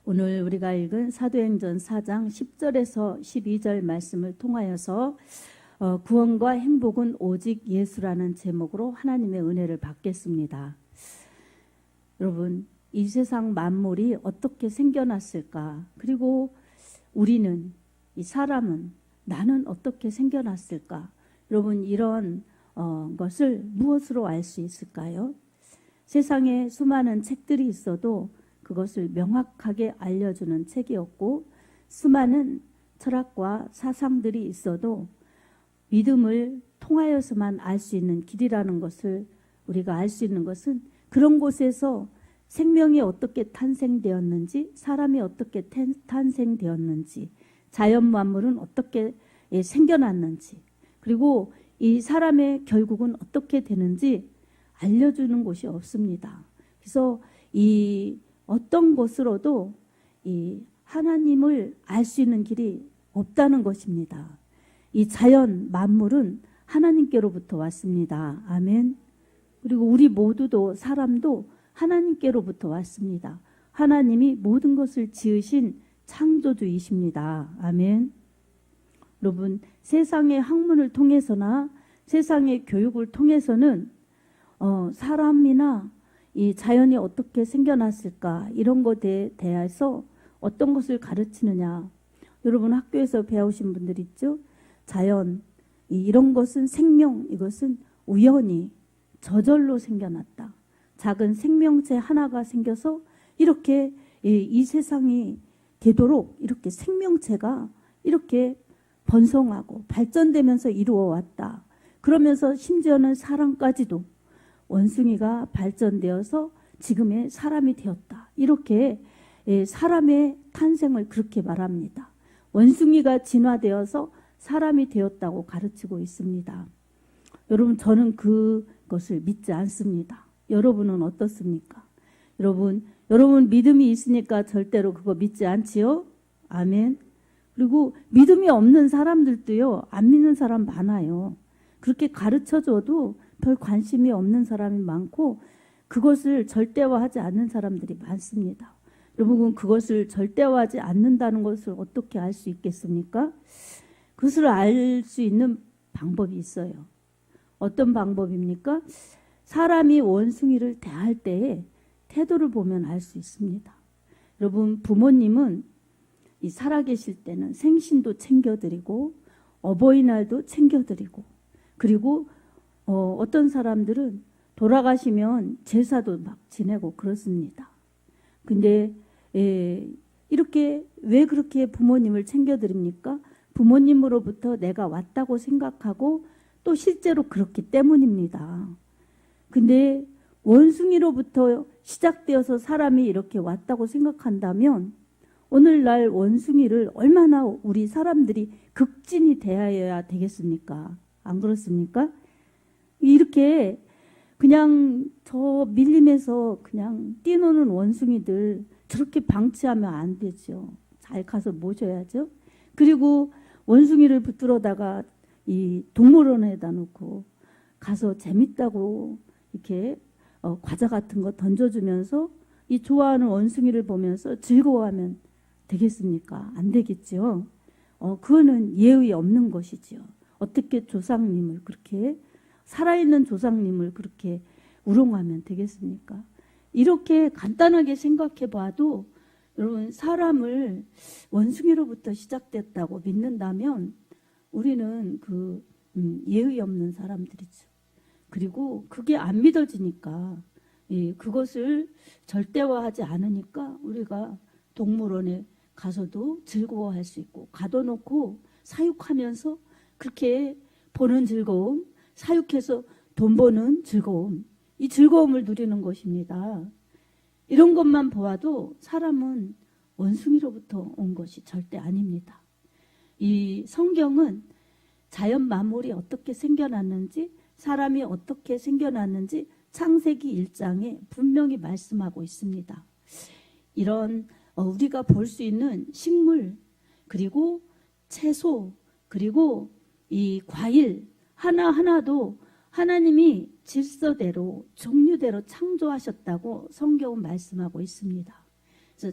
오늘 우리가 읽은 사도행전 4장 10절에서 12절 말씀을 통하여서 구원과 행복은 오직 예수라는 제목으로 하나님의 은혜를 받겠습니다. 여러분, 이 세상 만물이 어떻게 생겨났을까? 그리고 우리는, 이 사람은, 나는 어떻게 생겨났을까? 여러분, 이런 것을 무엇으로 알 수 있을까요? 세상에 수많은 책들이 있어도 그것을 명확하게 알려주는 책이 없고, 수많은 철학과 사상들이 있어도 믿음을 통하여서만 알 수 있는 길이라는 것을 우리가 알 수 있는 것은, 그런 곳에서 생명이 어떻게 탄생되었는지, 사람이 어떻게 탄생되었는지, 자연 만물은 어떻게 생겨났는지, 그리고 이 사람의 결국은 어떻게 되는지 알려주는 곳이 없습니다. 그래서 이 어떤 것으로도 이 하나님을 알 수 있는 길이 없다는 것입니다. 이 자연 만물은 하나님께로부터 왔습니다. 아멘. 그리고 우리 모두도, 사람도 하나님께로부터 왔습니다. 하나님이 모든 것을 지으신 창조주이십니다. 아멘. 여러분, 세상의 학문을 통해서나 세상의 교육을 통해서는 사람이나 이 자연이 어떻게 생겨났을까, 이런 것에 대해서 어떤 것을 가르치느냐. 여러분, 학교에서 배우신 분들 있죠? 자연, 이런 것은 생명, 이것은 우연히 저절로 생겨났다. 작은 생명체 하나가 생겨서 이렇게 이 세상이 되도록 이렇게 생명체가 이렇게 번성하고 발전되면서 이루어 왔다. 그러면서 심지어는 사람까지도 원숭이가 발전되어서 지금의 사람이 되었다. 이렇게 사람의 탄생을 그렇게 말합니다. 원숭이가 진화되어서 사람이 되었다고 가르치고 있습니다. 여러분, 저는 그것을 믿지 않습니다. 여러분은 어떻습니까? 여러분 믿음이 있으니까 절대로 그거 믿지 않지요? 아멘. 그리고 믿음이 없는 사람들도요, 안 믿는 사람 많아요. 그렇게 가르쳐줘도 별 관심이 없는 사람이 많고, 그것을 절대화하지 않는 사람들이 많습니다. 여러분, 그것을 절대화하지 않는다는 것을 어떻게 알 수 있겠습니까? 그것을 알 수 있는 방법이 있어요. 어떤 방법입니까? 사람이 원숭이를 대할 때의 태도를 보면 알 수 있습니다. 여러분, 부모님은 이 살아계실 때는 생신도 챙겨드리고 어버이날도 챙겨드리고, 그리고 어떤 사람들은 돌아가시면 제사도 막 지내고 그렇습니다. 근데 이렇게 왜 그렇게 부모님을 챙겨드립니까? 부모님으로부터 내가 왔다고 생각하고 또 실제로 그렇기 때문입니다. 근데 원숭이로부터 시작되어서 사람이 이렇게 왔다고 생각한다면, 오늘날 원숭이를 얼마나 우리 사람들이 극진히 대하여야 되겠습니까? 안 그렇습니까? 이렇게 그냥 저 밀림에서 그냥 뛰노는 원숭이들 저렇게 방치하면 안 되죠. 잘 가서 모셔야죠. 그리고 원숭이를 붙들어다가 이 동물원에다 놓고 가서 재밌다고 이렇게 과자 같은 거 던져주면서 이 좋아하는 원숭이를 보면서 즐거워하면 되겠습니까? 안 되겠죠. 그거는 예의 없는 것이죠. 어떻게 조상님을 그렇게, 살아있는 조상님을 그렇게 우롱하면 되겠습니까? 이렇게 간단하게 생각해 봐도, 여러분, 사람을 원숭이로부터 시작됐다고 믿는다면 우리는 예의 없는 사람들이죠. 그리고 그게 안 믿어지니까, 그것을 절대화하지 않으니까 우리가 동물원에 가서도 즐거워할 수 있고, 가둬놓고 사육하면서 그렇게 보는 즐거움, 사육해서 돈 버는 즐거움, 이 즐거움을 누리는 것입니다. 이런 것만 보아도 사람은 원숭이로부터 온 것이 절대 아닙니다. 이 성경은 자연 만물이 어떻게 생겨났는지, 사람이 어떻게 생겨났는지 창세기 1장에 분명히 말씀하고 있습니다. 이런 우리가 볼 수 있는 식물, 그리고 채소, 그리고 이 과일 하나하나도 하나님이 질서대로, 종류대로 창조하셨다고 성경은 말씀하고 있습니다.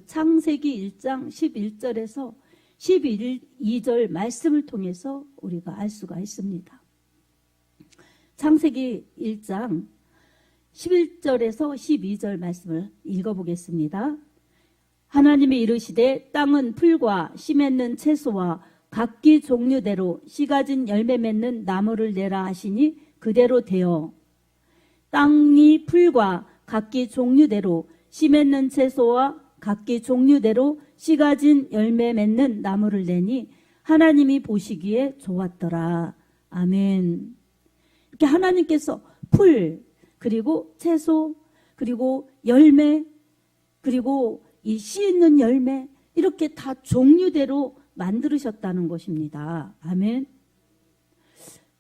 창세기 1장 11절에서 12절 말씀을 통해서 우리가 알 수가 있습니다. 창세기 1장 11절에서 12절 말씀을 읽어보겠습니다. 하나님이 이르시되 땅은 풀과 씨 맺는 채소와 각기 종류대로 씨 가진 열매 맺는 나무를 내라 하시니 그대로 되어 땅이 풀과 각기 종류대로 씨 맺는 채소와 각기 종류대로 씨 가진 열매 맺는 나무를 내니 하나님이 보시기에 좋았더라. 아멘. 이렇게 하나님께서 풀, 그리고 채소, 그리고 열매, 그리고 이 씨 있는 열매, 이렇게 다 종류대로 만들으셨다는 것입니다. 아멘.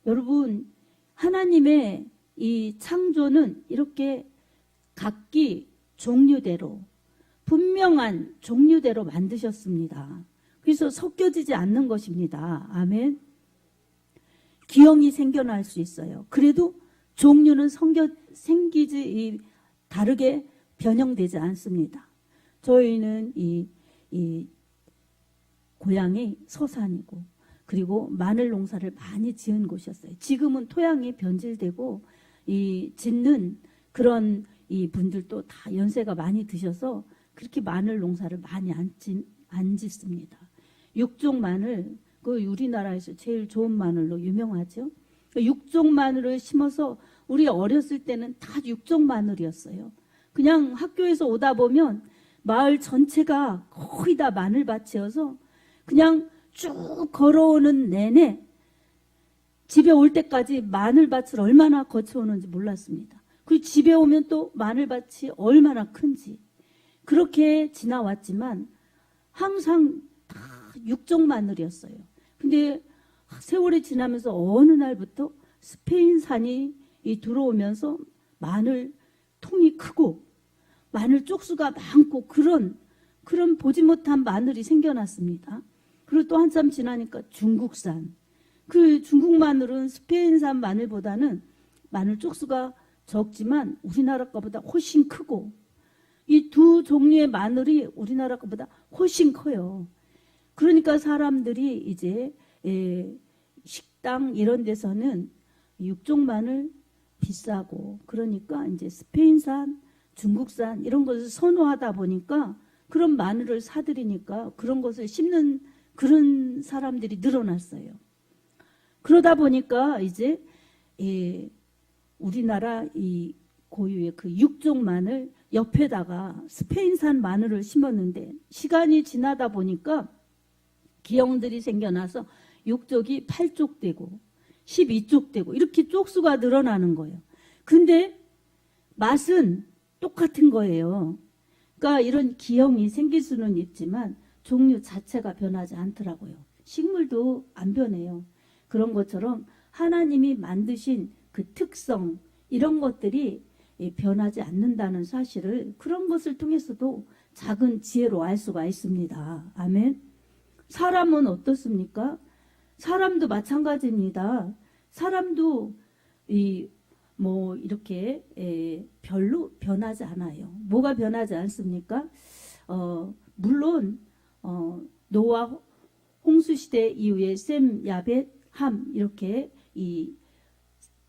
여러분, 하나님의 이 창조는 이렇게 각기 종류대로, 분명한 종류대로 만드셨습니다. 그래서 섞여지지 않는 것입니다. 아멘. 기형이 생겨날 수 있어요. 그래도 종류는 생기지 다르게 변형되지 않습니다. 저희는 이 고향이 서산이고, 그리고 마늘 농사를 많이 지은 곳이었어요. 지금은 토양이 변질되고 짓는 그런 이 분들도 다 연세가 많이 드셔서 그렇게 마늘 농사를 많이 안 짓습니다. 육종 마늘, 그 우리나라에서 제일 좋은 마늘로 유명하죠. 육종 마늘을 심어서 우리 어렸을 때는 다 육종 마늘이었어요. 그냥 학교에서 오다 보면 마을 전체가 거의 다 마늘밭이어서 그냥 쭉 걸어오는 내내 집에 올 때까지 마늘밭을 얼마나 거쳐오는지 몰랐습니다. 그리고 집에 오면 또 마늘밭이 얼마나 큰지 그렇게 지나왔지만 항상 다 육종 마늘이었어요. 근데 세월이 지나면서 어느 날부터 스페인산이 들어오면서 마늘 통이 크고 마늘 쪽수가 많고 그런 보지 못한 마늘이 생겨났습니다. 그리고 또 한참 지나니까 중국산, 그 중국 마늘은 스페인산 마늘보다는 마늘 쪽수가 적지만 우리나라 거보다 훨씬 크고, 이 두 종류의 마늘이 우리나라 거보다 훨씬 커요. 그러니까 사람들이 이제 식당 이런 데서는 육종 마늘 비싸고, 그러니까 이제 스페인산, 중국산 이런 것을 선호하다 보니까 그런 마늘을 사들이니까 그런 것을 심는 그런 사람들이 늘어났어요. 그러다 보니까 이제 우리나라 이 고유의 그 육종 마늘 옆에다가 스페인산 마늘을 심었는데, 시간이 지나다 보니까 기형들이 생겨나서 6쪽이 8쪽 되고 12쪽 되고 이렇게 쪽수가 늘어나는 거예요. 근데 맛은 똑같은 거예요. 그러니까 이런 기형이 생길 수는 있지만 종류 자체가 변하지 않더라고요. 식물도 안 변해요. 그런 것처럼 하나님이 만드신 그 특성, 이런 것들이 변하지 않는다는 사실을 그런 것을 통해서도 작은 지혜로 알 수가 있습니다. 아멘. 사람은 어떻습니까? 사람도 마찬가지입니다. 사람도 이렇게 별로 변하지 않아요. 뭐가 변하지 않습니까? 물론 노아 홍수 시대 이후에 셈, 야벳, 함 이렇게 이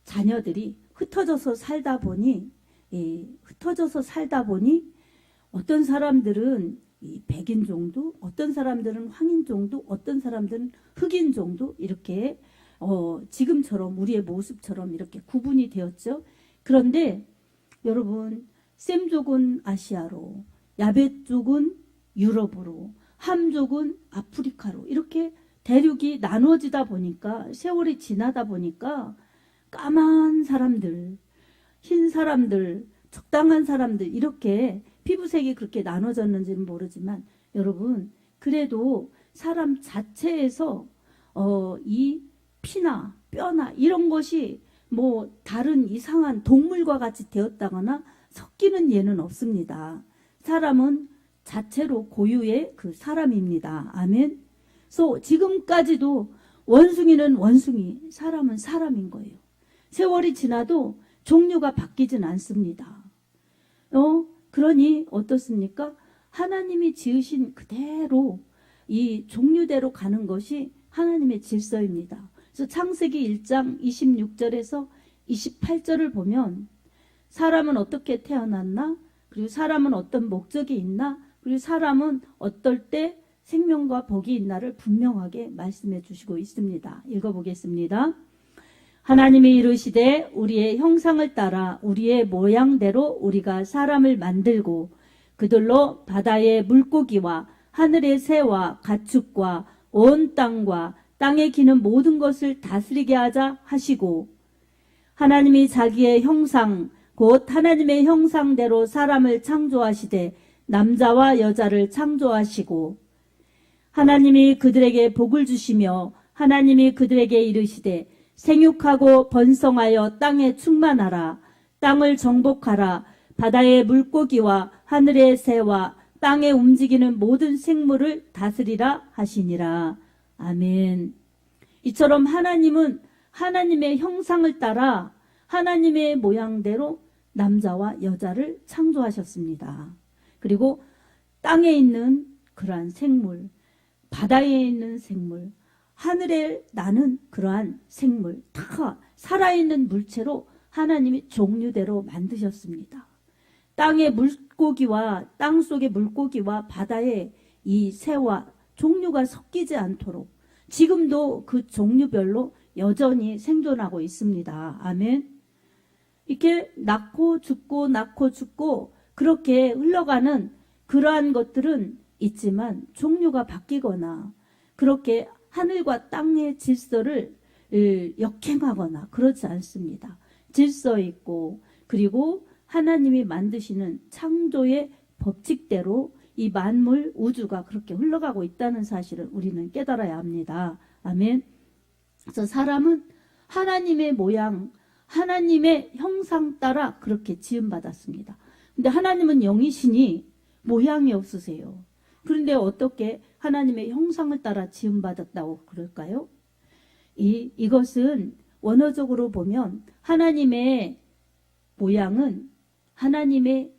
자녀들이 흩어져서 살다 보니 어떤 사람들은 이 백인 종도, 어떤 사람들은 황인 종도, 어떤 사람들은 흑인 종도, 이렇게 지금처럼 우리의 모습처럼 이렇게 구분이 되었죠. 그런데 여러분, 셈족은 아시아로, 야벳족은 유럽으로, 함족은 아프리카로 이렇게 대륙이 나눠지다 보니까, 세월이 지나다 보니까 까만 사람들, 흰 사람들, 적당한 사람들, 이렇게 피부색이 그렇게 나눠졌는지는 모르지만 여러분, 그래도 사람 자체에서 이 피나 뼈나 이런 것이 뭐 다른 이상한 동물과 같이 되었다거나 섞이는 예는 없습니다. 사람은 자체로 고유의 그 사람입니다. 아멘. 그래서 지금까지도 원숭이는 원숭이, 사람은 사람인 거예요. 세월이 지나도 종류가 바뀌진 않습니다. 그러니 어떻습니까? 하나님이 지으신 그대로 이 종류대로 가는 것이 하나님의 질서입니다. 그래서 창세기 1장 26절에서 28절을 보면 사람은 어떻게 태어났나? 그리고 사람은 어떤 목적이 있나? 그리고 사람은 어떨 때 생명과 복이 있나를 분명하게 말씀해 주시고 있습니다. 읽어보겠습니다. 하나님이 이르시되 우리의 형상을 따라 우리의 모양대로 우리가 사람을 만들고 그들로 바다의 물고기와 하늘의 새와 가축과 온 땅과 땅에 기는 모든 것을 다스리게 하자 하시고 하나님이 자기의 형상 곧 하나님의 형상대로 사람을 창조하시되 남자와 여자를 창조하시고 하나님이 그들에게 복을 주시며 하나님이 그들에게 이르시되 생육하고 번성하여 땅에 충만하라 땅을 정복하라 바다의 물고기와 하늘의 새와 땅에 움직이는 모든 생물을 다스리라 하시니라. 아멘. 이처럼 하나님은 하나님의 형상을 따라 하나님의 모양대로 남자와 여자를 창조하셨습니다. 그리고 땅에 있는 그러한 생물, 바다에 있는 생물, 하늘에 나는 그러한 생물, 다 살아있는 물체로 하나님이 종류대로 만드셨습니다. 땅의 물고기와 땅 속의 물고기와 바다의 이 새와 종류가 섞이지 않도록 지금도 그 종류별로 여전히 생존하고 있습니다. 아멘. 이렇게 낳고 죽고 그렇게 흘러가는 그러한 것들은 있지만 종류가 바뀌거나 그렇게 하늘과 땅의 질서를 역행하거나 그렇지 않습니다. 질서 있고 그리고 하나님이 만드시는 창조의 법칙대로 이 만물 우주가 그렇게 흘러가고 있다는 사실을 우리는 깨달아야 합니다. 아멘. 그래서 사람은 하나님의 모양, 하나님의 형상 따라 그렇게 지음받았습니다. 근데 하나님은 영이시니 모양이 없으세요. 그런데 어떻게 하나님의 형상을 따라 지음받았다고 그럴까요? 이것은 원어적으로 보면 하나님의 모양은 하나님의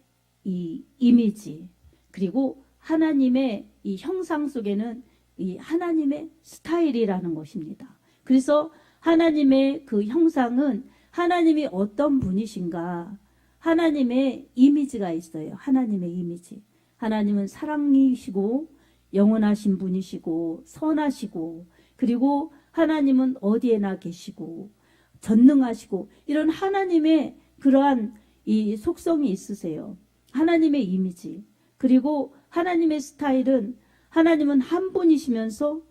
이 이미지 그리고 하나님의 이 형상 속에는 이 하나님의 스타일이라는 것입니다. 그래서 하나님의 그 형상은 하나님이 어떤 분이신가 하나님의 이미지가 있어요. 하나님의 이미지. 하나님은 사랑이시고 영원하신 분이시고 선하시고 그리고 하나님은 어디에나 계시고 전능하시고 이런 하나님의 그러한 이 속성이 있으세요. 하나님의 이미지. 그리고 하나님의 스타일은 하나님은 한 분이시면서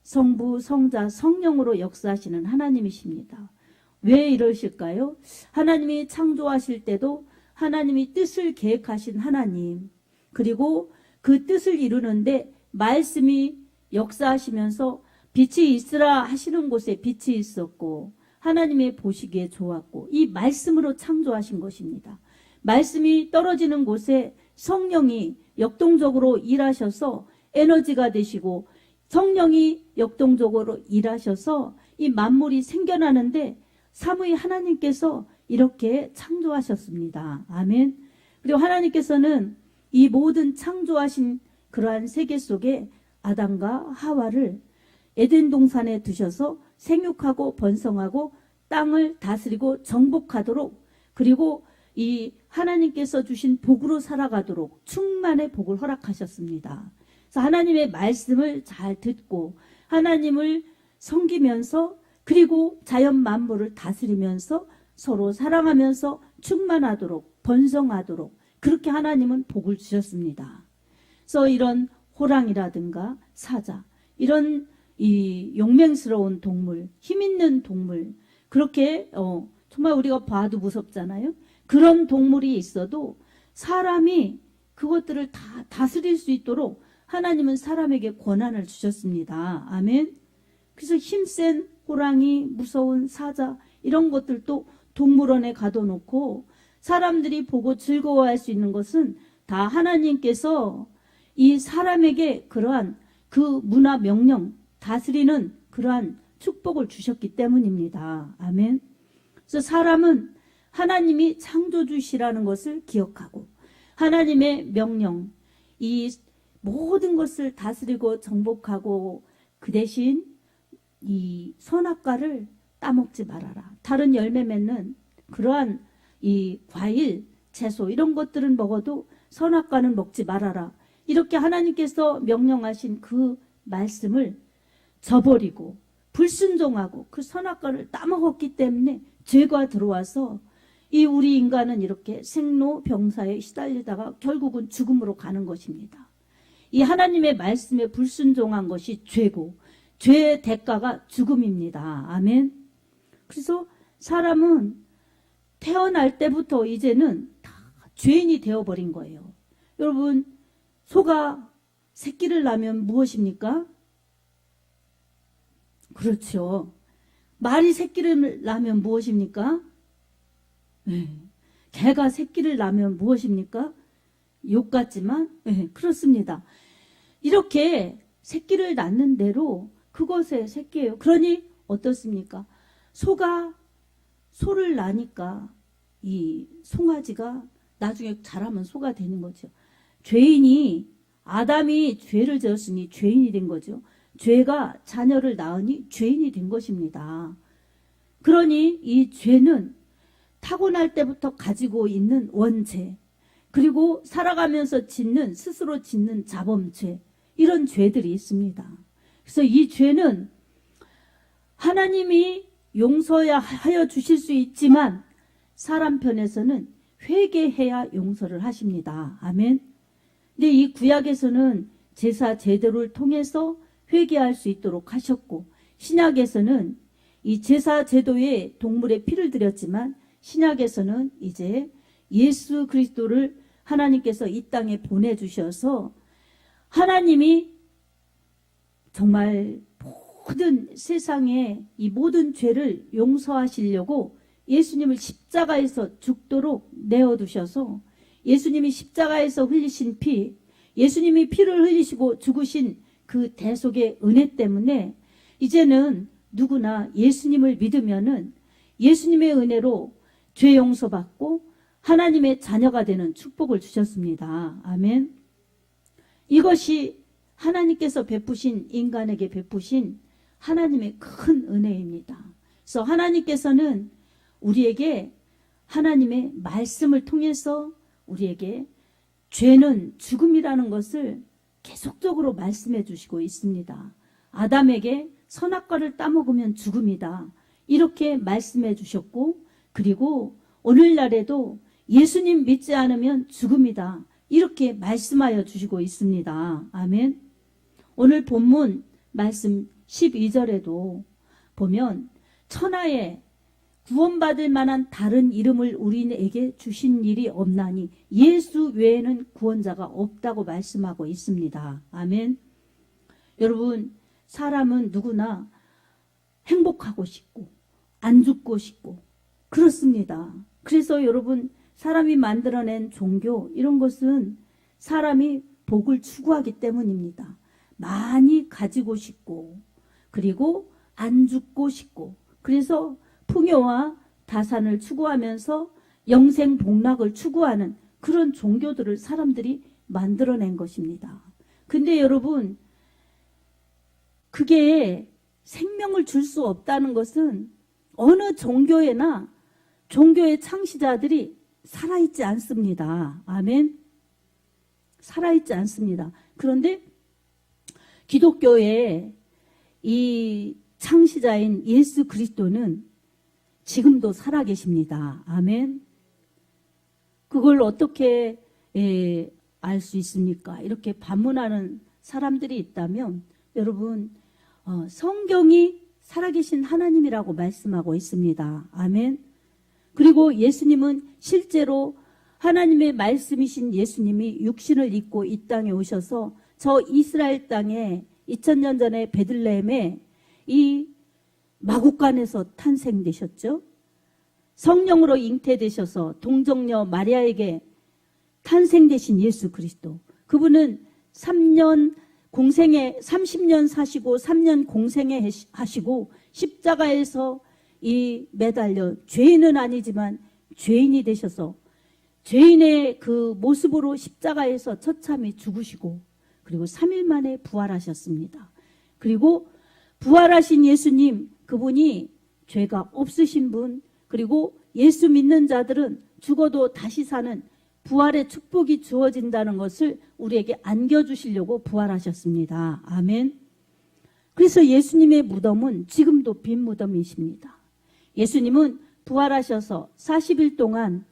성부, 성자, 성령으로 역사하시는 하나님이십니다. 왜 이러실까요? 하나님이 창조하실 때도 하나님이 뜻을 계획하신 하나님 그리고 그 뜻을 이루는데 말씀이 역사하시면서 빛이 있으라 하시는 곳에 빛이 있었고 하나님의 보시기에 좋았고 이 말씀으로 창조하신 것입니다. 말씀이 떨어지는 곳에 성령이 역동적으로 일하셔서 에너지가 되시고 성령이 역동적으로 일하셔서 이 만물이 생겨나는데 삼위 하나님께서 이렇게 창조하셨습니다. 아멘. 그리고 하나님께서는 이 모든 창조하신 그러한 세계 속에 아담과 하와를 에덴 동산에 두셔서 생육하고 번성하고 땅을 다스리고 정복하도록 그리고 이 하나님께서 주신 복으로 살아가도록 충만의 복을 허락하셨습니다. 그래서 하나님의 말씀을 잘 듣고 하나님을 섬기면서 그리고 자연 만물을 다스리면서 서로 사랑하면서 충만하도록 번성하도록 그렇게 하나님은 복을 주셨습니다. 그래서 이런 호랑이라든가 사자 이런 이 용맹스러운 동물, 힘있는 동물 그렇게 정말 우리가 봐도 무섭잖아요. 그런 동물이 있어도 사람이 그것들을 다 다스릴 수 있도록 하나님은 사람에게 권한을 주셨습니다. 아멘. 그래서 힘센 호랑이, 무서운 사자 이런 것들도 동물원에 가둬놓고 사람들이 보고 즐거워할 수 있는 것은 다 하나님께서 이 사람에게 그러한 그 문화 명령 다스리는 그러한 축복을 주셨기 때문입니다. 아멘. 그래서 사람은 하나님이 창조주시라는 것을 기억하고 하나님의 명령 이 모든 것을 다스리고 정복하고 그 대신 이 선악과를 따먹지 말아라. 다른 열매 맺는 그러한 이 과일, 채소 이런 것들은 먹어도 선악과는 먹지 말아라. 이렇게 하나님께서 명령하신 그 말씀을 저버리고 불순종하고 그 선악과를 따먹었기 때문에 죄가 들어와서 이 우리 인간은 이렇게 생로병사에 시달리다가 결국은 죽음으로 가는 것입니다. 이 하나님의 말씀에 불순종한 것이 죄고 죄의 대가가 죽음입니다. 아멘. 그래서 사람은 태어날 때부터 이제는 다 죄인이 되어버린 거예요. 여러분, 소가 새끼를 낳으면 무엇입니까? 그렇죠. 말이 새끼를 낳으면 무엇입니까? 네. 개가 새끼를 낳으면 무엇입니까? 욕 같지만 네, 그렇습니다. 이렇게 새끼를 낳는 대로 그것의 새끼예요. 그러니 어떻습니까? 소가 소를 낳으니까 이 송아지가 나중에 자라면 소가 되는 거죠. 죄인이 아담이 죄를 지었으니 죄인이 된 거죠. 죄가 자녀를 낳으니 죄인이 된 것입니다. 그러니 이 죄는 타고날 때부터 가지고 있는 원죄, 그리고 살아가면서 스스로 짓는 자범죄, 이런 죄들이 있습니다. 그래서 이 죄는 하나님이 용서하여 주실 수 있지만 사람 편에서는 회개해야 용서를 하십니다. 아멘. 근데 이 구약에서는 제사 제도를 통해서 회개할 수 있도록 하셨고, 신약에서는 이 제사 제도에 동물의 피를 드렸지만 신약에서는 이제 예수 그리스도를 하나님께서 이 땅에 보내주셔서 하나님이 정말 모든 세상의 이 모든 죄를 용서하시려고 예수님을 십자가에서 죽도록 내어두셔서 예수님이 십자가에서 흘리신 피, 예수님이 피를 흘리시고 죽으신 그 대속의 은혜 때문에 이제는 누구나 예수님을 믿으면은 예수님의 은혜로 죄 용서받고 하나님의 자녀가 되는 축복을 주셨습니다. 아멘. 이것이 하나님께서 베푸신, 인간에게 베푸신 하나님의 큰 은혜입니다. 그래서 하나님께서는 우리에게 하나님의 말씀을 통해서 우리에게 죄는 죽음이라는 것을 계속적으로 말씀해 주시고 있습니다. 아담에게 선악과를 따먹으면 죽음이다, 이렇게 말씀해 주셨고, 그리고 오늘날에도 예수님 믿지 않으면 죽음이다, 이렇게 말씀하여 주시고 있습니다. 아멘. 오늘 본문 말씀 12절에도 보면 천하에 구원받을 만한 다른 이름을 우리에게 주신 일이 없나니 예수 외에는 구원자가 없다고 말씀하고 있습니다. 아멘. 여러분, 사람은 누구나 행복하고 싶고 안 죽고 싶고 그렇습니다. 그래서 여러분, 사람이 만들어낸 종교, 이런 것은 사람이 복을 추구하기 때문입니다. 많이 가지고 싶고 그리고 안 죽고 싶고, 그래서 풍요와 다산을 추구하면서 영생 복락을 추구하는 그런 종교들을 사람들이 만들어낸 것입니다. 근데 여러분, 그게 생명을 줄 수 없다는 것은 어느 종교에나 종교의 창시자들이 살아있지 않습니다. 아멘. 살아있지 않습니다. 그런데 기독교의 이 창시자인 예수 그리스도는 지금도 살아계십니다. 아멘. 그걸 어떻게 알 수 있습니까? 이렇게 반문하는 사람들이 있다면, 여러분, 성경이 살아계신 하나님이라고 말씀하고 있습니다. 아멘. 그리고 예수님은 실제로 하나님의 말씀이신 예수님이 육신을 입고 이 땅에 오셔서 저 이스라엘 땅에 2000년 전에 베들레헴에 이 마구간에서 탄생되셨죠. 성령으로 잉태되셔서 동정녀 마리아에게 탄생되신 예수 그리스도. 그분은 30년 사시고 3년 공생애 하시고 십자가에서 이 매달려 죄인은 아니지만 죄인이 되셔서 죄인의 그 모습으로 십자가에서 처참히 죽으시고 그리고 3일 만에 부활하셨습니다. 그리고 부활하신 예수님, 그분이 죄가 없으신 분, 그리고 예수 믿는 자들은 죽어도 다시 사는 부활의 축복이 주어진다는 것을 우리에게 안겨주시려고 부활하셨습니다. 아멘. 그래서 예수님의 무덤은 지금도 빈 무덤이십니다. 예수님은 부활하셔서 40일 동안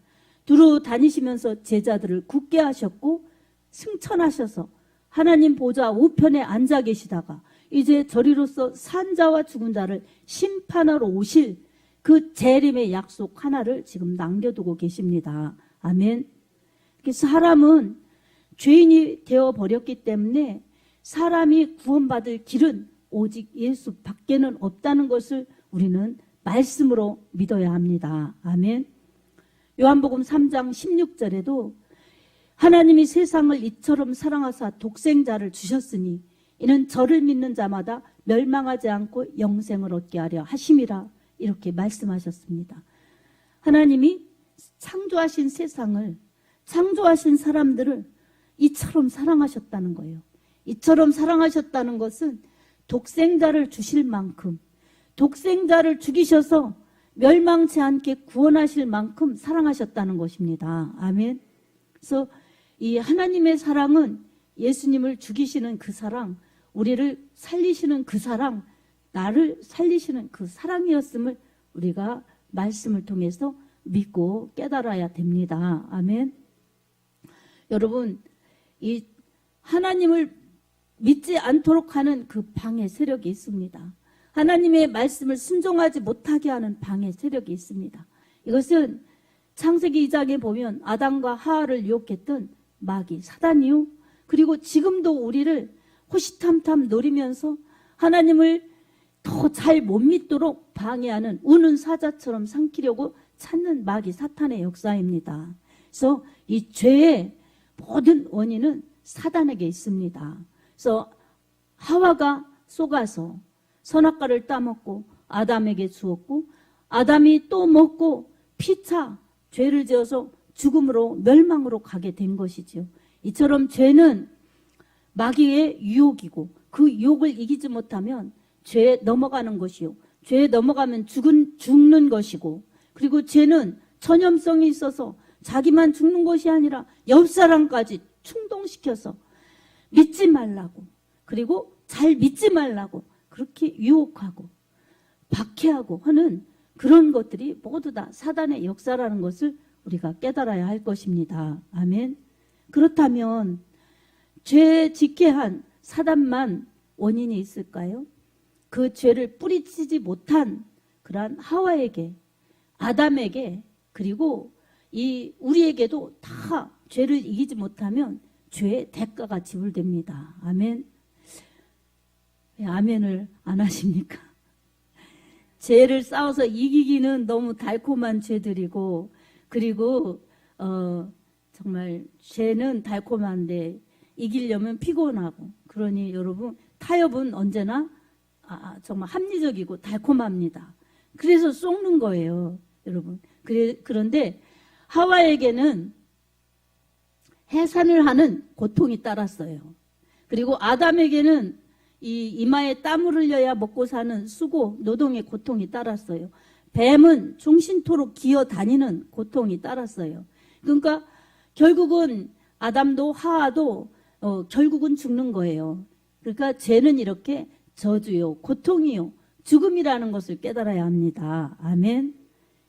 두루 다니시면서 제자들을 굳게 하셨고 승천하셔서 하나님 보좌 우편에 앉아 계시다가 이제 저리로서 산 자와 죽은 자를 심판하러 오실 그 재림의 약속 하나를 지금 남겨두고 계십니다. 아멘. 사람은 죄인이 되어버렸기 때문에 사람이 구원받을 길은 오직 예수 밖에는 없다는 것을 우리는 말씀으로 믿어야 합니다. 아멘. 요한복음 3장 16절에도 하나님이 세상을 이처럼 사랑하사 독생자를 주셨으니 이는 저를 믿는 자마다 멸망하지 않고 영생을 얻게 하려 하심이라 이렇게 말씀하셨습니다. 하나님이 창조하신 세상을, 창조하신 사람들을 이처럼 사랑하셨다는 거예요. 이처럼 사랑하셨다는 것은 독생자를 주실 만큼, 독생자를 죽이셔서 멸망치 않게 구원하실 만큼 사랑하셨다는 것입니다. 아멘. 그래서 이 하나님의 사랑은 예수님을 죽이시는 그 사랑, 우리를 살리시는 그 사랑, 나를 살리시는 그 사랑이었음을 우리가 말씀을 통해서 믿고 깨달아야 됩니다. 아멘. 여러분, 이 하나님을 믿지 않도록 하는 그 방해 세력이 있습니다. 하나님의 말씀을 순종하지 못하게 하는 방해 세력이 있습니다. 이것은 창세기 2장에 보면 아담과 하와를 유혹했던 마귀 사단이요, 그리고 지금도 우리를 호시탐탐 노리면서 하나님을 더 잘 못 믿도록 방해하는 우는 사자처럼 삼키려고 찾는 마귀 사탄의 역사입니다. 그래서 이 죄의 모든 원인은 사단에게 있습니다. 그래서 하와가 속아서 선악과를 따먹고 아담에게 주었고 아담이 또 먹고 피차 죄를 지어서 죽음으로 멸망으로 가게 된 것이지요. 이처럼 죄는 마귀의 유혹이고 그 유혹을 이기지 못하면 죄에 넘어가는 것이요, 죄에 넘어가면 죽는 것이고, 그리고 죄는 전염성이 있어서 자기만 죽는 것이 아니라 옆 사람까지 충동시켜서 믿지 말라고, 그리고 잘 믿지 말라고 그렇게 유혹하고 박해하고 하는 그런 것들이 모두 다 사단의 역사라는 것을 우리가 깨달아야 할 것입니다. 아멘. 그렇다면 죄 짓게 한 사단만 원인이 있을까요? 그 죄를 뿌리치지 못한 그러한 하와에게, 아담에게, 그리고 이 우리에게도 다 죄를 이기지 못하면 죄의 대가가 지불됩니다. 아멘. 왜 아멘을 안 하십니까? 죄를 싸워서 이기기는 너무 달콤한 죄들이고, 그리고 정말 죄는 달콤한데 이기려면 피곤하고, 그러니 여러분 타협은 언제나 정말 합리적이고 달콤합니다. 그래서 속는 거예요, 여러분. 그런데 하와에게는 해산을 하는 고통이 따랐어요. 그리고 아담에게는 이 이마에 땀을 흘려야 먹고 사는 수고, 노동의 고통이 따랐어요. 뱀은 종신토록 기어다니는 고통이 따랐어요. 그러니까 결국은 아담도 하와도 결국은 죽는 거예요. 그러니까 죄는 이렇게 저주요, 고통이요, 죽음이라는 것을 깨달아야 합니다. 아멘.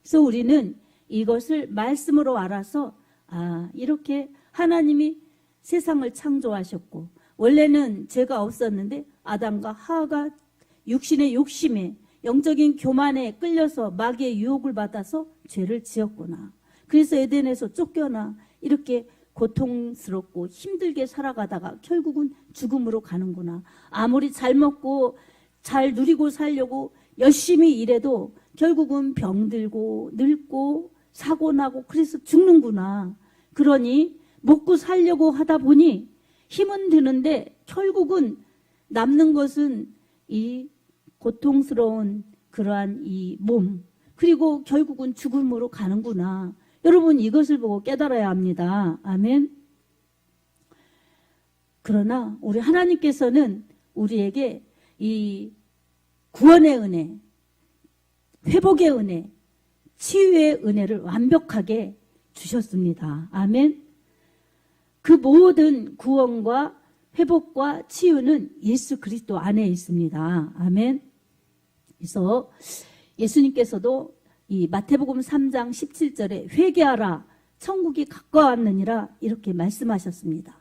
그래서 우리는 이것을 말씀으로 알아서 이렇게 하나님이 세상을 창조하셨고, 원래는 죄가 없었는데 아담과 하와가 육신의 욕심에, 영적인 교만에 끌려서 마귀의 유혹을 받아서 죄를 지었구나. 그래서 에덴에서 쫓겨나 이렇게 고통스럽고 힘들게 살아가다가 결국은 죽음으로 가는구나. 아무리 잘 먹고 잘 누리고 살려고 열심히 일해도 결국은 병들고 늙고 사고 나고 그래서 죽는구나. 그러니 먹고 살려고 하다 보니 힘은 드는데 결국은 남는 것은 이 고통스러운 그러한 이 몸, 그리고 결국은 죽음으로 가는구나. 여러분 이것을 보고 깨달아야 합니다. 아멘. 그러나 우리 하나님께서는 우리에게 이 구원의 은혜, 회복의 은혜, 치유의 은혜를 완벽하게 주셨습니다. 아멘. 그 모든 구원과 회복과 치유는 예수 그리스도 안에 있습니다. 아멘. 그래서 예수님께서도 이 마태복음 3장 17절에 회개하라 천국이 가까웠느니라 이렇게 말씀하셨습니다.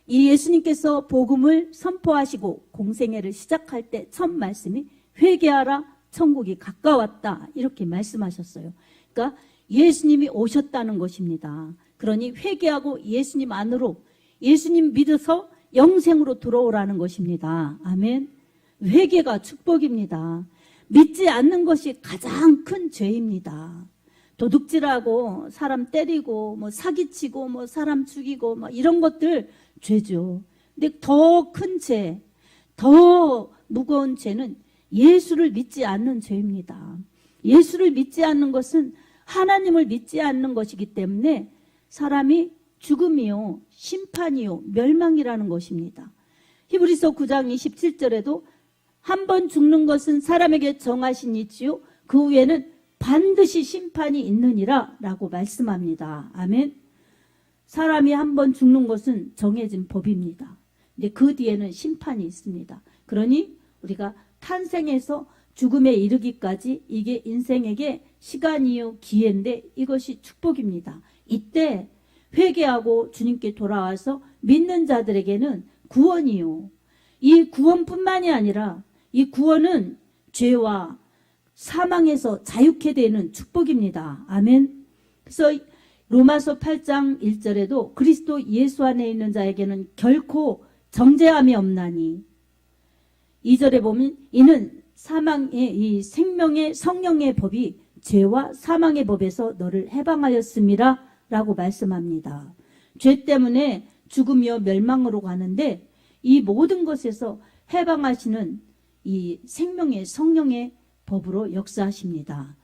이 예수님께서 복음을 선포하시고 공생애를 시작할 때 첫 말씀이 회개하라 천국이 가까웠다 이렇게 말씀하셨어요. 그러니까 예수님이 오셨다는 것입니다. 그러니 회개하고 예수님 안으로 예수님 믿어서 영생으로 들어오라는 것입니다. 아멘. 회개가 축복입니다. 믿지 않는 것이 가장 큰 죄입니다. 도둑질하고 사람 때리고 뭐 사기치고 뭐 사람 죽이고 뭐 이런 것들 죄죠. 근데 더 큰 죄, 더 무거운 죄는 예수를 믿지 않는 죄입니다. 예수를 믿지 않는 것은 하나님을 믿지 않는 것이기 때문에 사람이 죽음이요, 심판이요, 멸망이라는 것입니다. 히브리서 9장 27절에도 한 번 죽는 것은 사람에게 정하신 이치요 그 후에는 반드시 심판이 있느니라 라고 말씀합니다. 아멘. 사람이 한 번 죽는 것은 정해진 법입니다. 근데 그 뒤에는 심판이 있습니다. 그러니 우리가 탄생에서 죽음에 이르기까지 이게 인생에게 시간이요 기회인데 이것이 축복입니다. 이때 회개하고 주님께 돌아와서 믿는 자들에게는 구원이요. 이 구원뿐만이 아니라 이 구원은 죄와 사망에서 자유케 되는 축복입니다. 아멘. 그래서 로마서 8장 1절에도 그리스도 예수 안에 있는 자에게는 결코 정죄함이 없나니 2절에 보면 이는 사망의 이 생명의 성령의 법이 죄와 사망의 법에서 너를 해방하였음이라 라고 말씀합니다. 죄 때문에 죽으며 멸망으로 가는데 이 모든 것에서 해방하시는 이 생명의 성령의 법으로 역사하십니다.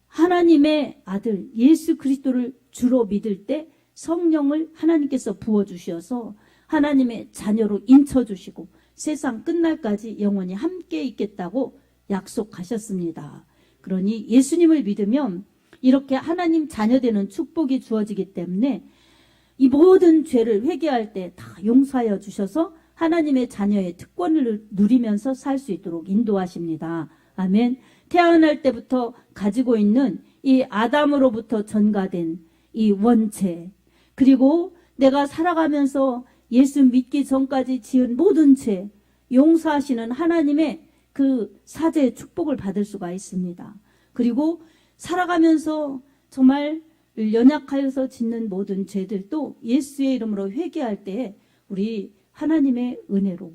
하나님의 아들 예수 그리스도를 주로 믿을 때 성령을 하나님께서 부어주셔서 하나님의 자녀로 인쳐주시고 세상 끝날까지 영원히 함께 있겠다고 약속하셨습니다. 그러니 예수님을 믿으면 이렇게 하나님 자녀되는 축복이 주어지기 때문에 이 모든 죄를 회개할 때 다 용서하여 주셔서 하나님의 자녀의 특권을 누리면서 살 수 있도록 인도하십니다. 아멘. 태어날 때부터 가지고 있는 이 아담으로부터 전가된 이 원죄, 그리고 내가 살아가면서 예수 믿기 전까지 지은 모든 죄 용서하시는 하나님의 그 사죄의 축복을 받을 수가 있습니다. 그리고 살아가면서 정말 연약하여서 짓는 모든 죄들도 예수의 이름으로 회개할 때 우리 하나님의 은혜로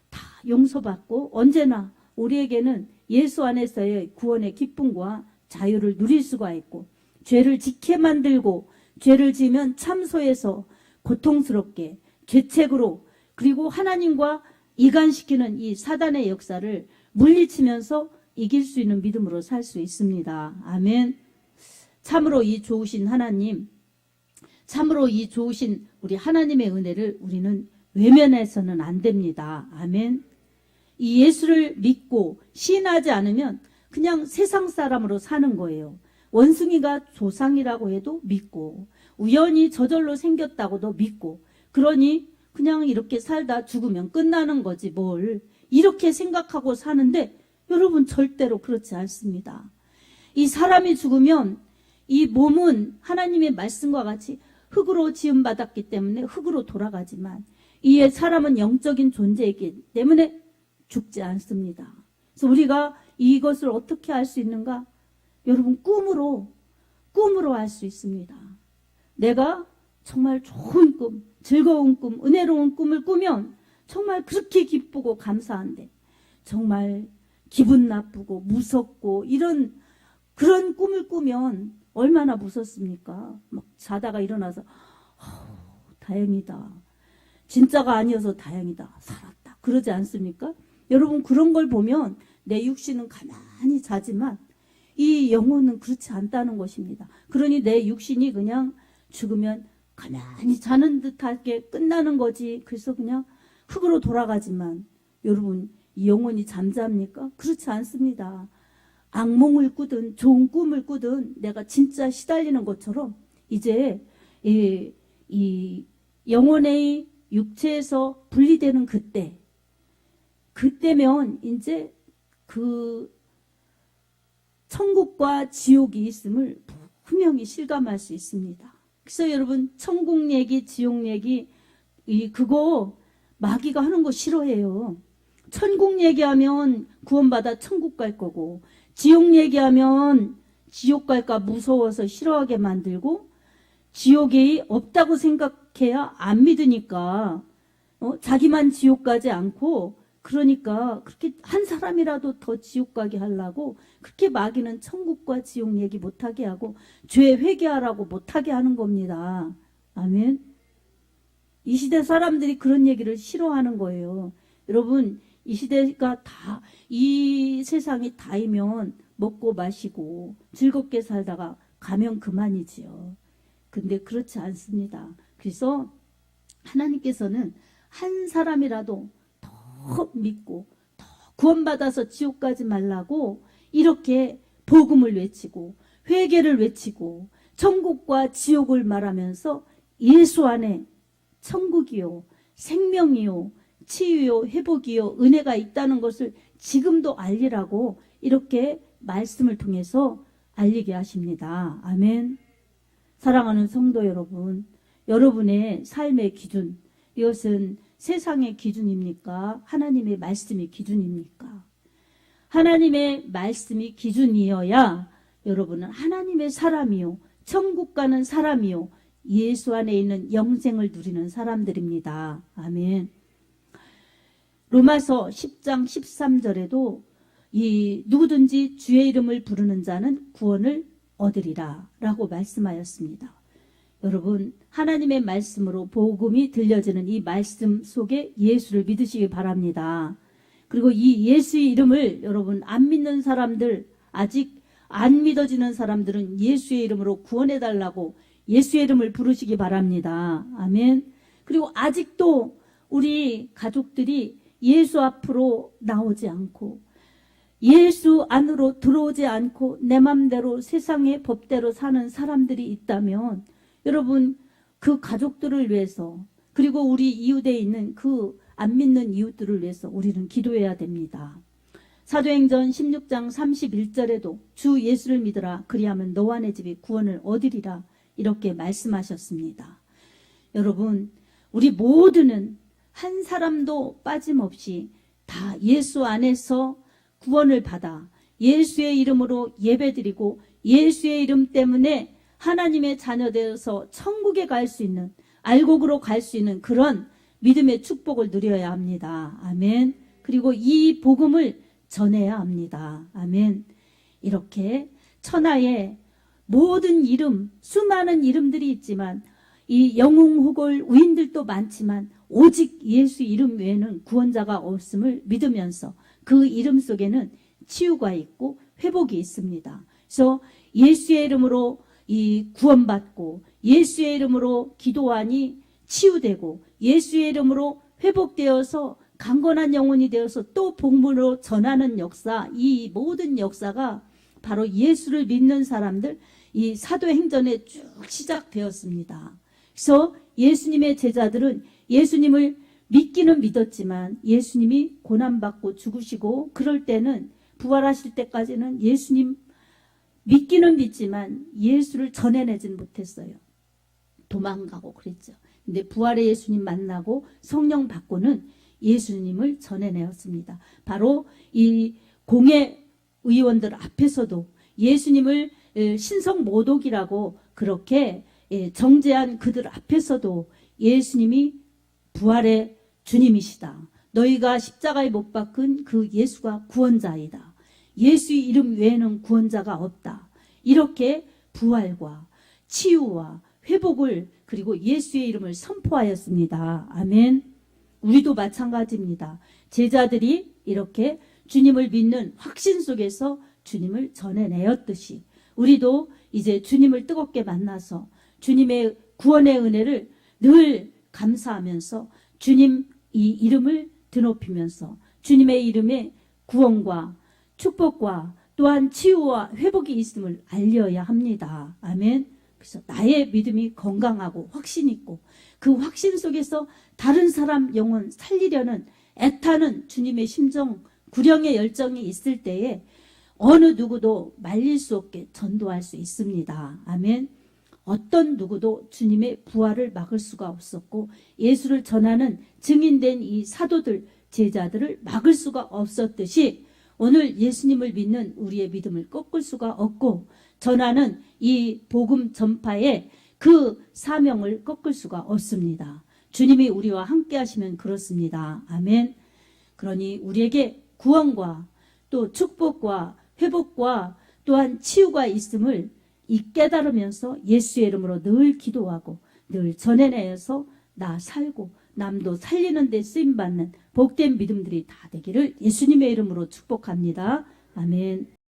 다 용서받고 언제나 우리에게는 예수 안에서의 구원의 기쁨과 자유를 누릴 수가 있고 죄를 짓게 만들고 죄를 지으면 참소해서 고통스럽게 죄책으로 그리고 하나님과 이간시키는 이 사단의 역사를 물리치면서 이길 수 있는 믿음으로 살 수 있습니다. 아멘. 참으로 이 좋으신 하나님, 참으로 이 좋으신 우리 하나님의 은혜를 우리는 외면해서는 안 됩니다. 아멘. 이 예수를 믿고 신하지 않으면 그냥 세상 사람으로 사는 거예요. 원숭이가 조상이라고 해도 믿고 우연히 저절로 생겼다고도 믿고 그러니 그냥 이렇게 살다 죽으면 끝나는 거지 뭘 이렇게 생각하고 사는데 여러분 절대로 그렇지 않습니다. 이 사람이 죽으면 이 몸은 하나님의 말씀과 같이 흙으로 지음받았기 때문에 흙으로 돌아가지만 이 사람은 영적인 존재이기 때문에 죽지 않습니다. 그래서 우리가 이것을 어떻게 알 수 있는가? 여러분 꿈으로 알 수 있습니다. 내가 정말 좋은 꿈, 즐거운 꿈, 은혜로운 꿈을 꾸면 정말 그렇게 기쁘고 감사한데 정말 기분 나쁘고 무섭고 이런 그런 꿈을 꾸면 얼마나 무섭습니까? 막 자다가 일어나서 다행이다. 진짜가 아니어서 다행이다. 살았다. 그러지 않습니까? 여러분 그런 걸 보면 내 육신은 가만히 자지만 이 영혼은 그렇지 않다는 것입니다. 그러니 내 육신이 그냥 죽으면 가만히 자는 듯하게 끝나는 거지. 그래서 그냥 흙으로 돌아가지만 여러분, 이 영혼이 잠잡니까? 그렇지 않습니다. 악몽을 꾸든 좋은 꿈을 꾸든 내가 진짜 시달리는 것처럼 이제 이 영혼의 육체에서 분리되는 그때면 이제 그 천국과 지옥이 있음을 분명히 실감할 수 있습니다. 그래서 여러분, 천국 얘기, 지옥 얘기 그거 마귀가 하는 거 싫어해요. 천국 얘기하면 구원받아 천국 갈 거고, 지옥 얘기하면 지옥 갈까 무서워서 싫어하게 만들고, 지옥이 없다고 생각해야 안 믿으니까 자기만 지옥 가지 않고, 그러니까 그렇게 한 사람이라도 더 지옥 가게 하려고 그렇게 마귀는 천국과 지옥 얘기 못하게 하고 죄 회개하라고 못하게 하는 겁니다. 아멘. 이 시대 사람들이 그런 얘기를 싫어하는 거예요. 여러분, 이 시대가 다, 이 세상이 다이면 먹고 마시고 즐겁게 살다가 가면 그만이지요. 근데 그렇지 않습니다. 그래서 하나님께서는 한 사람이라도 더 믿고 더 구원받아서 지옥 가지 말라고 이렇게 복음을 외치고 회개를 외치고 천국과 지옥을 말하면서 예수 안에 천국이요, 생명이요, 치유요, 회복이요, 은혜가 있다는 것을 지금도 알리라고 이렇게 말씀을 통해서 알리게 하십니다. 아멘. 사랑하는 성도 여러분, 여러분의 삶의 기준, 이것은 세상의 기준입니까? 하나님의 말씀이 기준입니까? 하나님의 말씀이 기준이어야 여러분은 하나님의 사람이요, 천국 가는 사람이요, 예수 안에 있는 영생을 누리는 사람들입니다. 아멘. 로마서 10장 13절에도 이 누구든지 주의 이름을 부르는 자는 구원을 얻으리라 라고 말씀하였습니다. 여러분, 하나님의 말씀으로 복음이 들려지는 이 말씀 속에 예수를 믿으시기 바랍니다. 그리고 이 예수의 이름을 여러분 안 믿는 사람들, 아직 안 믿어지는 사람들은 예수의 이름으로 구원해달라고 예수의 이름을 부르시기 바랍니다. 아멘. 그리고 아직도 우리 가족들이 예수 앞으로 나오지 않고 예수 안으로 들어오지 않고 내 맘대로 세상의 법대로 사는 사람들이 있다면 여러분, 그 가족들을 위해서 그리고 우리 이웃에 있는 그 안 믿는 이웃들을 위해서 우리는 기도해야 됩니다. 사도행전 16장 31절에도 주 예수를 믿으라 그리하면 너와 내 집이 구원을 얻으리라 이렇게 말씀하셨습니다. 여러분, 우리 모두는 한 사람도 빠짐없이 다 예수 안에서 구원을 받아 예수의 이름으로 예배드리고 예수의 이름 때문에 하나님의 자녀 되어서 천국에 갈 수 있는, 알곡으로 갈 수 있는 그런 믿음의 축복을 누려야 합니다. 아멘. 그리고 이 복음을 전해야 합니다. 아멘. 이렇게 천하에 모든 이름, 수많은 이름들이 있지만 이 영웅호골 우인들도 많지만 오직 예수 이름 외에는 구원자가 없음을 믿으면서 그 이름 속에는 치유가 있고 회복이 있습니다. 그래서 예수의 이름으로 이 구원받고 예수의 이름으로 기도하니 치유되고 예수의 이름으로 회복되어서 강건한 영혼이 되어서 또 복음으로 전하는 역사, 이 모든 역사가 바로 예수를 믿는 사람들, 이 사도행전에 쭉 시작되었습니다. 그래서 예수님의 제자들은 예수님을 믿기는 믿었지만 예수님이 고난받고 죽으시고 그럴 때는 부활하실 때까지는 예수님 믿기는 믿지만 예수를 전해내진 못했어요. 도망가고 그랬죠. 근데 부활의 예수님 만나고 성령 받고는 예수님을 전해내었습니다. 바로 이 공회 의원들 앞에서도 예수님을 신성모독이라고 그렇게 정죄한 그들 앞에서도 예수님이 부활의 주님이시다. 너희가 십자가에 못 박은 그 예수가 구원자이다. 예수의 이름 외에는 구원자가 없다. 이렇게 부활과 치유와 회복을 그리고 예수의 이름을 선포하였습니다. 아멘. 우리도 마찬가지입니다. 제자들이 이렇게 주님을 믿는 확신 속에서 주님을 전해내었듯이 우리도 이제 주님을 뜨겁게 만나서 주님의 구원의 은혜를 늘 감사하면서 주님 이 이름을 드높이면서 주님의 이름에 구원과 축복과 또한 치유와 회복이 있음을 알려야 합니다. 아멘. 그래서 나의 믿음이 건강하고 확신 있고 그 확신 속에서 다른 사람 영혼 살리려는 애타는 주님의 심정, 구령의 열정이 있을 때에 어느 누구도 말릴 수 없게 전도할 수 있습니다. 아멘. 어떤 누구도 주님의 부활을 막을 수가 없었고 예수를 전하는 증인된 이 사도들, 제자들을 막을 수가 없었듯이 오늘 예수님을 믿는 우리의 믿음을 꺾을 수가 없고 전하는 이 복음 전파의 그 사명을 꺾을 수가 없습니다. 주님이 우리와 함께 하시면 그렇습니다. 아멘. 그러니 우리에게 구원과 또 축복과 회복과 또한 치유가 있음을 이 깨달으면서 예수의 이름으로 늘 기도하고 늘 전해내서 나 살고 남도 살리는 데 쓰임받는 복된 믿음들이 다 되기를 예수님의 이름으로 축복합니다. 아멘.